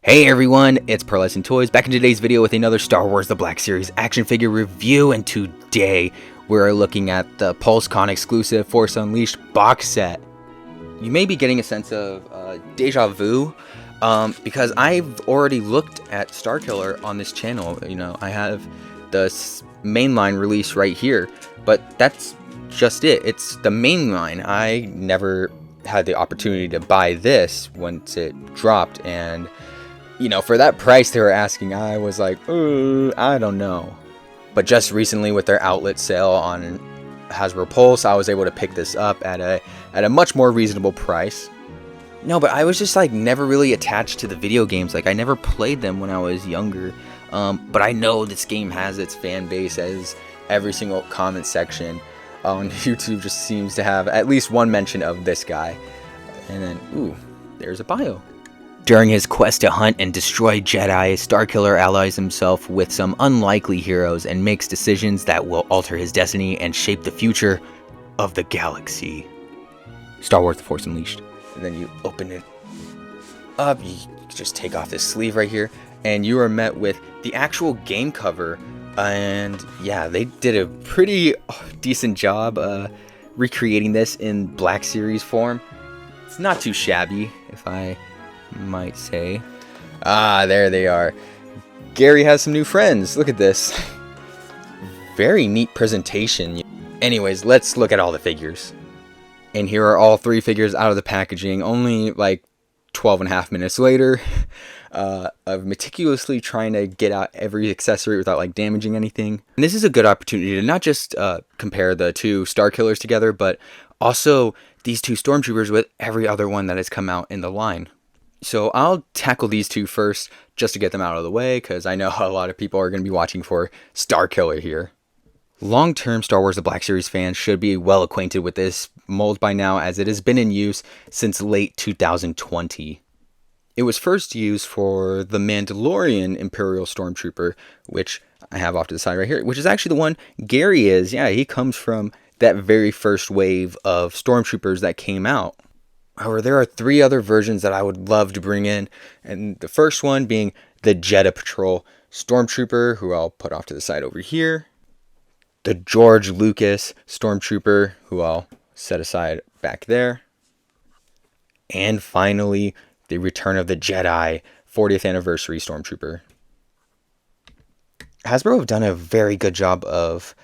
Hey everyone, it's Pearlescent Toys back in today's video with another Star Wars The Black Series action figure review, and today we're looking at the PulseCon exclusive Force Unleashed box set. You may be getting a sense of deja vu because I've already looked at Starkiller on this channel. You know, I have the mainline release right here, but that's just it. It's the mainline. I never had the opportunity to buy this once it dropped, and you know, for that price they were asking, I was like, I don't know. But just recently with their outlet sale on Hasbro Pulse, I was able to pick this up at a much more reasonable price. No, but I was just like never really attached to the video games. Like I never played them when I was younger. But I know this game has its fan base, as every single comment section on YouTube just seems to have at least one mention of this guy. And then, ooh, there's a bio. During his quest to hunt and destroy Jedi, Starkiller allies himself with some unlikely heroes and makes decisions that will alter his destiny and shape the future of the galaxy. Star Wars The Force Unleashed. And then you open it up, you just take off this sleeve right here, and you are met with the actual game cover. And yeah, they did a pretty decent job recreating this in Black Series form. It's not too shabby, if I might say. Ah, there they are. Gary has some new friends. Look at this. Very neat presentation. Anyways, let's look at all the figures. And here are all three figures out of the packaging, only like 12.5 minutes later, of meticulously trying to get out every accessory without like damaging anything. And this is a good opportunity to not just compare the two Starkillers together, but also these two Stormtroopers with every other one that has come out in the line. So I'll tackle these two first just to get them out of the way, because I know a lot of people are going to be watching for Starkiller here. Long-term Star Wars The Black Series fans should be well acquainted with this mold by now, as it has been in use since late 2020. It was first used for the Mandalorian Imperial Stormtrooper, which I have off to the side right here, which is actually the one Gary is. Yeah, he comes from that very first wave of Stormtroopers that came out. However, there are three other versions that I would love to bring in, and the first one being the Jedha Patrol Stormtrooper, who I'll put off to the side over here. The George Lucas Stormtrooper, who I'll set aside back there. And finally, the Return of the Jedi 40th Anniversary Stormtrooper. Hasbro have done a very good job of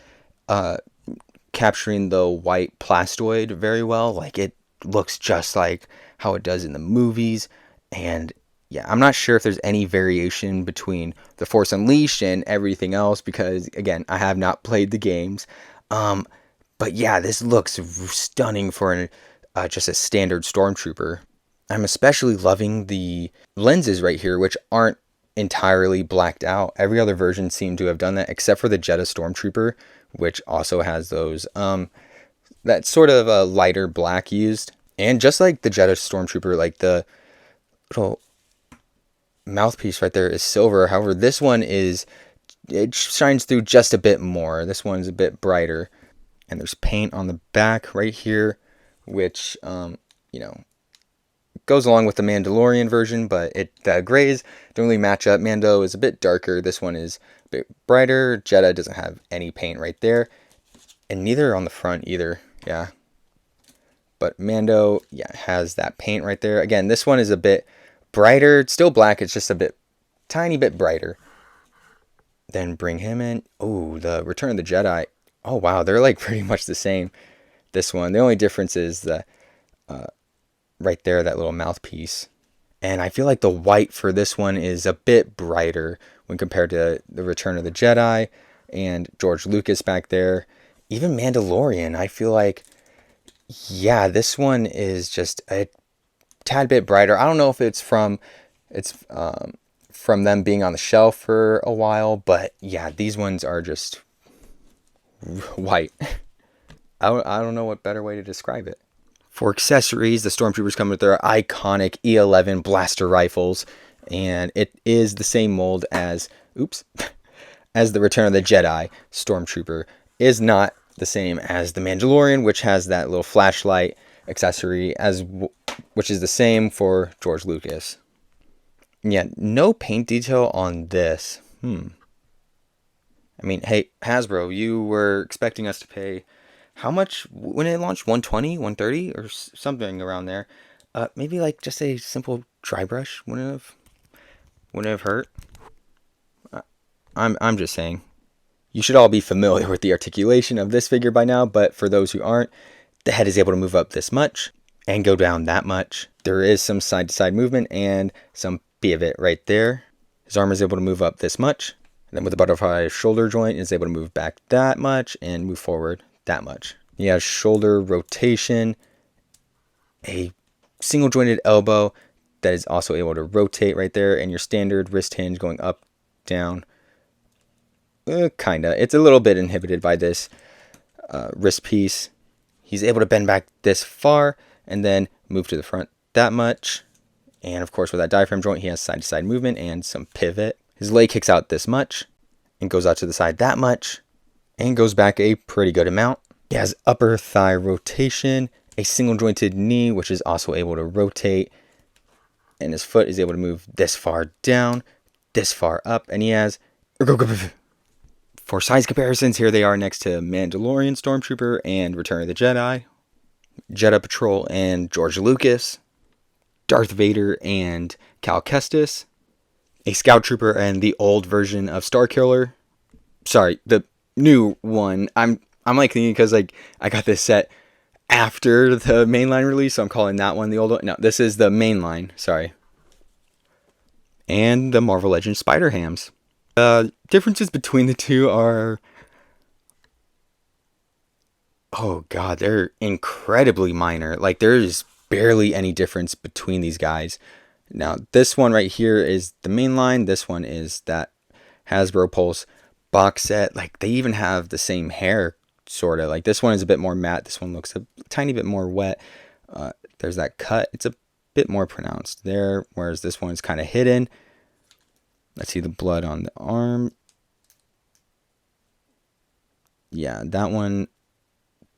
capturing the white plastoid very well. Like, it looks just like how it does in the movies. And yeah, I'm not sure if there's any variation between The Force Unleashed and everything else, because again, I have not played the games. But yeah, this looks stunning for just a standard Stormtrooper. I'm especially loving the lenses right here, which aren't entirely blacked out. Every other version seemed to have done that, except for the Jedha Stormtrooper, which also has those that sort of a lighter black used. And just like the Jedha Stormtrooper, like the little mouthpiece right there is silver. However, this one it shines through just a bit more. This one's a bit brighter. And there's paint on the back right here, which, you know, goes along with the Mandalorian version, but the grays don't really match up. Mando is a bit darker. This one is a bit brighter. Jedha doesn't have any paint right there, and neither on the front either. Yeah, but Mando, yeah, has that paint right there. Again, this one is a bit brighter. It's still black. It's just a tiny bit brighter. Then bring him in. Oh, the Return of the Jedi. Oh wow, they're like pretty much the same. This one, the only difference is the right there, that little mouthpiece. And I feel like the white for this one is a bit brighter when compared to the Return of the Jedi and George Lucas back there. Even Mandalorian, I feel like, yeah, this one is just a tad bit brighter. I don't know if it's from them being on the shelf for a while, but yeah, these ones are just white. I don't know what better way to describe it. For accessories, the Stormtroopers come with their iconic E11 blaster rifles, and it is the same mold as the Return of the Jedi Stormtrooper. Is not the same as the Mandalorian, which has that little flashlight accessory, which is the same for George Lucas. Yeah, no paint detail on this. I mean, hey, Hasbro, you were expecting us to pay how much when it launched? 120, 130, or something around there. Maybe like just a simple dry brush wouldn't have hurt. I'm just saying. You should all be familiar with the articulation of this figure by now, but for those who aren't, the head is able to move up this much and go down that much. There is some side-to-side movement and some pivot right there. His arm is able to move up this much. And then with the butterfly shoulder joint, it's able to move back that much and move forward that much. He has shoulder rotation, a single jointed elbow that is also able to rotate right there, and your standard wrist hinge going up, down. Kinda. It's a little bit inhibited by this wrist piece. He's able to bend back this far and then move to the front that much. And of course, with that diaphragm joint, he has side-to-side movement and some pivot. His leg kicks out this much and goes out to the side that much and goes back a pretty good amount. He has upper thigh rotation, a single jointed knee, which is also able to rotate. And his foot is able to move this far down, this far up. And he has... For size comparisons, here they are next to Mandalorian Stormtrooper and Return of the Jedi, Jedha Patrol and George Lucas, Darth Vader and Cal Kestis, a Scout Trooper and the old version of Starkiller. Sorry, the new one. I'm like thinking because like I got this set after the mainline release, so I'm calling that one the old one. No, this is the mainline. Sorry. And the Marvel Legends Spider-Hams. Differences between the two are, oh god, they're incredibly minor. Like there's barely any difference between these guys. Now this one right here is the main line. This one is that Hasbro Pulse box set. Like they even have the same hair, sort of. Like this one is a bit more matte. This one looks a tiny bit more wet. There's that cut. It's a bit more pronounced there, whereas this one's kind of hidden. Let's see the blood on the arm. Yeah, that one.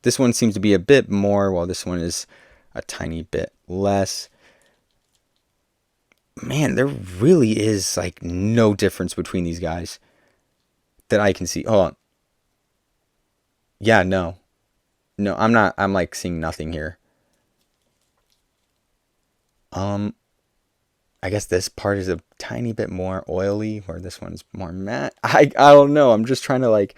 This one seems to be a bit more, while this one is a tiny bit less. Man, there really is like no difference between these guys that I can see. Hold on. Yeah, no. No, I'm not. I'm like seeing nothing here. I guess this part is a tiny bit more oily, where this one's more matte. I don't know. I'm just trying to like,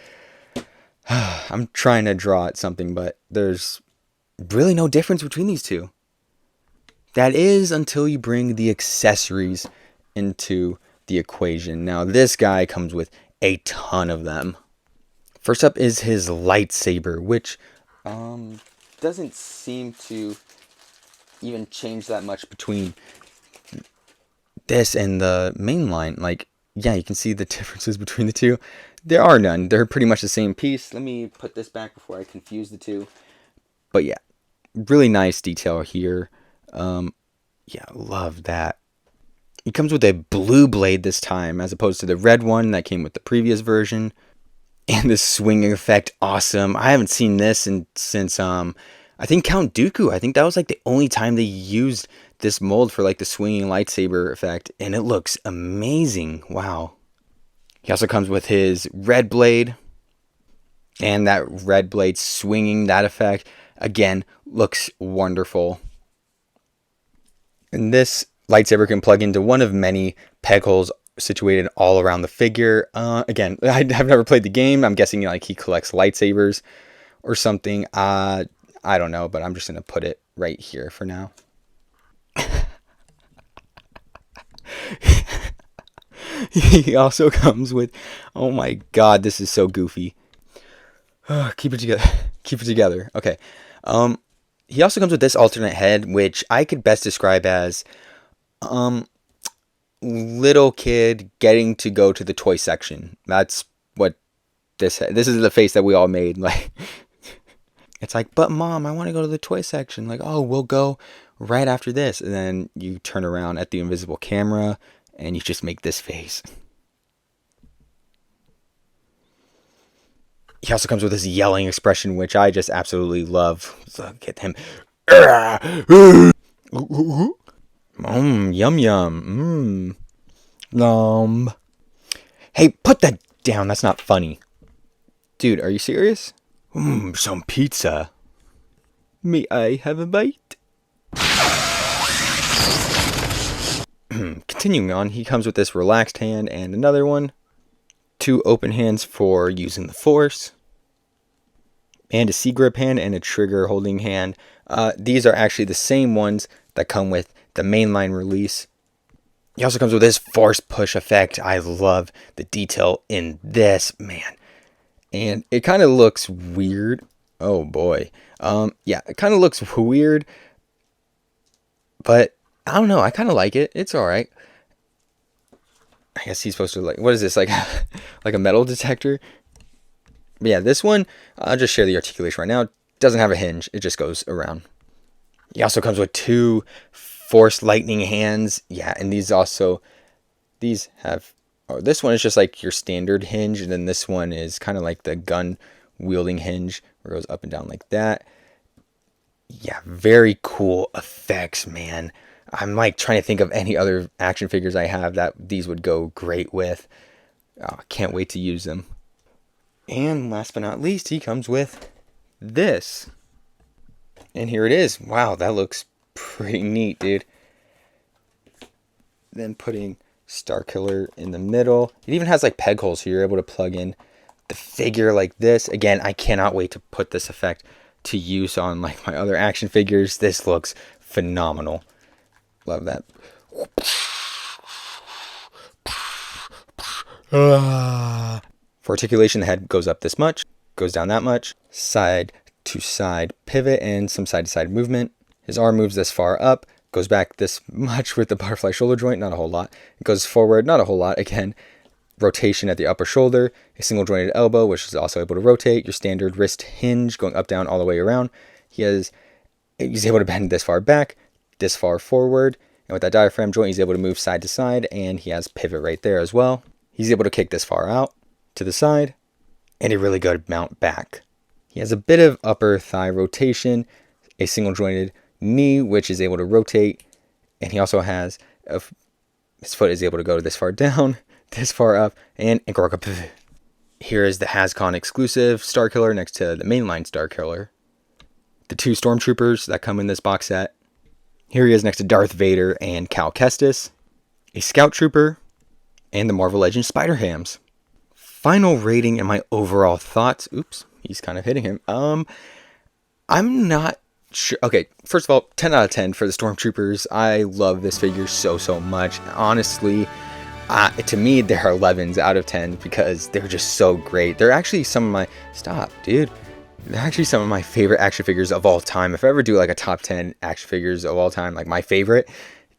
I'm trying to draw at something, but there's really no difference between these two. That is until you bring the accessories into the equation. Now this guy comes with a ton of them. First up is his lightsaber, which doesn't seem to even change that much between this and the main line. Like, yeah, you can see the differences between the two. There are none. They're pretty much the same piece. Let me put this back before I confuse the two. But yeah, really nice detail here. Yeah, love that. It comes with a blue blade this time, as opposed to the red one that came with the previous version. And the swinging effect, awesome. I haven't seen this since I think Count Dooku. I think that was like the only time they used this mold for like the swinging lightsaber effect, and it looks amazing. Wow. He also comes with his red blade, and that red blade swinging, that effect again looks wonderful. And this lightsaber can plug into one of many peg holes situated all around the figure. Again, I have never played the game. I'm guessing like he collects lightsabers or something. I don't know, but I'm just gonna put it right here for now. He also comes with, oh my god, this is so goofy. Keep it together. Keep it together. Okay. He also comes with this alternate head, which I could best describe as little kid getting to go to the toy section. That's what this is the face that we all made. Like, it's like, but mom, I want to go to the toy section. Like, oh, we'll go right after this. And then you turn around at the invisible camera and you just make this face. He also comes with this yelling expression, which I just absolutely love. Look at him. Yum yum. Hey, put that down. That's not funny. Dude, are you serious? Some pizza. May I have a bite? Continuing on, he comes with this relaxed hand and another one. 2 open hands for using the force. And a C-grip hand and a trigger holding hand. These are actually the same ones that come with the mainline release. He also comes with this force push effect. I love the detail in this, man. And it kind of looks weird. Oh boy. Yeah, it kind of looks weird. But I don't know. I kind of like it. It's alright. I guess he's supposed to, like, what is this? Like, like a metal detector? But yeah, this one, I'll just share the articulation right now. It doesn't have a hinge. It just goes around. He also comes with 2 force lightning hands. Yeah, and these have, oh, this one is just like your standard hinge, and then this one is kind of like the gun wielding hinge where it goes up and down like that. Yeah, very cool effects, man. I'm like trying to think of any other action figures I have that these would go great with. Oh, can't wait to use them. And last but not least, he comes with this. And here it is. Wow, that looks pretty neat, dude. Then putting Starkiller in the middle. It even has like peg holes, so you're able to plug in the figure like this. Again, I cannot wait to put this effect to use on like my other action figures. This looks phenomenal. Love that. For articulation, the head goes up this much, goes down that much, side to side pivot, and some side to side movement. His arm moves this far up, goes back this much with the butterfly shoulder joint, not a whole lot. It goes forward, not a whole lot. Again, rotation at the upper shoulder, a single jointed elbow, which is also able to rotate, your standard wrist hinge going up, down, all the way around. He's able to bend this far back, this far forward, and with that diaphragm joint, he's able to move side to side, and he has pivot right there as well. He's able to kick this far out to the side, and a really good mount back. He has a bit of upper thigh rotation, a single jointed knee, which is able to rotate, and he also has his foot is able to go this far down, this far up, and ankle rock up. Here is the Hascon exclusive Starkiller next to the mainline Starkiller. The 2 Stormtroopers that come in this box set. Here he is next to Darth Vader and Cal Kestis, a Scout Trooper, and the Marvel Legends Spider-Hams. Final rating and my overall thoughts. Oops, he's kind of hitting him. I'm not sure. Okay, first of all, 10 out of 10 for the Stormtroopers. I love this figure so much. Honestly, to me, they're 11s out of 10 because they're just so great. They're actually some of my... Stop, dude. They're actually some of my favorite action figures of all time. If I ever do like a top 10 action figures of all time, like my favorite,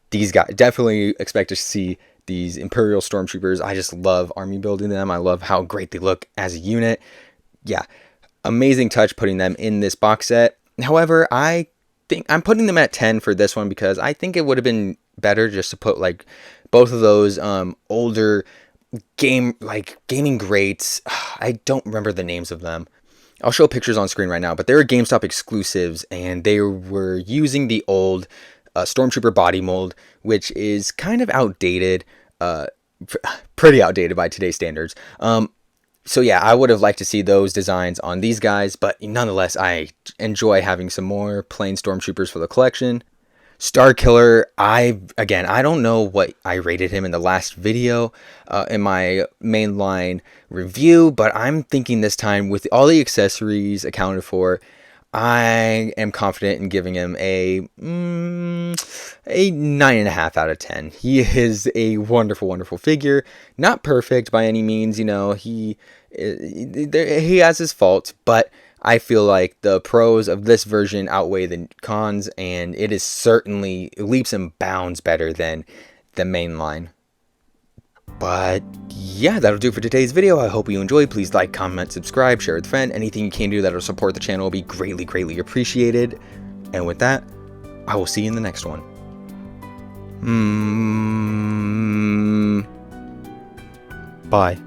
these guys, definitely expect to see these Imperial Stormtroopers. I just love army building them. I love how great they look as a unit. Yeah, amazing touch putting them in this box set. However, I think I'm putting them at 10 for this one because I think it would have been better just to put like both of those older gaming greats. I don't remember the names of them. I'll show pictures on screen right now, but they were GameStop exclusives, and they were using the old Stormtrooper body mold, which is kind of outdated, pretty outdated by today's standards. So yeah, I would have liked to see those designs on these guys, but nonetheless, I enjoy having some more plain Stormtroopers for the collection. Starkiller, I don't know what I rated him in the last video in my mainline review, but I'm thinking this time with all the accessories accounted for, I am confident in giving him a 9.5 out of 10. He is a wonderful figure. Not perfect by any means, you know, he has his faults, but I feel like the pros of this version outweigh the cons, and it is certainly leaps and bounds better than the main line. But yeah, that'll do for today's video. I hope you enjoyed. Please like, comment, subscribe, share with a friend. Anything you can do that'll support the channel will be greatly appreciated. And with that, I will see you in the next one. Bye.